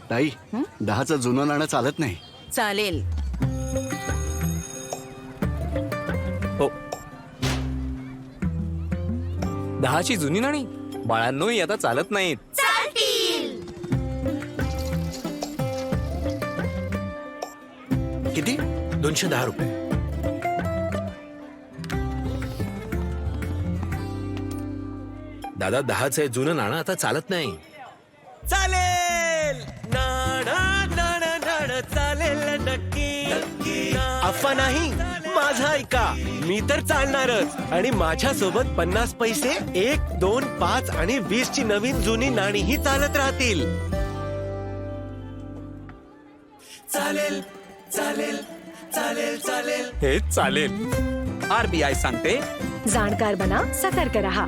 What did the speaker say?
ताई, 10चं जुनं नाणं चालत नाही. चालेल. हो, 10ची जुनी नाणी बाळांनो ही आता चालत नाहीत. किती? 210 रुपये. दादा 10चं जुनं नाणं आता चालत नाही. चालेल नाणं नाणं नाणं चालेल नक्की. अफवा नाही, माझा ऐका. मी तर चालणारच. आणि माझ्या सोबत 50 पैसे 1, 2, 5 आणि 20 ची नवीन जुनी नाणीही चालत राहतील. चालेल चालेल चालेल चालेल. हे चालेल. RBI सांगते, जाणकार बना, सतर्क रहा.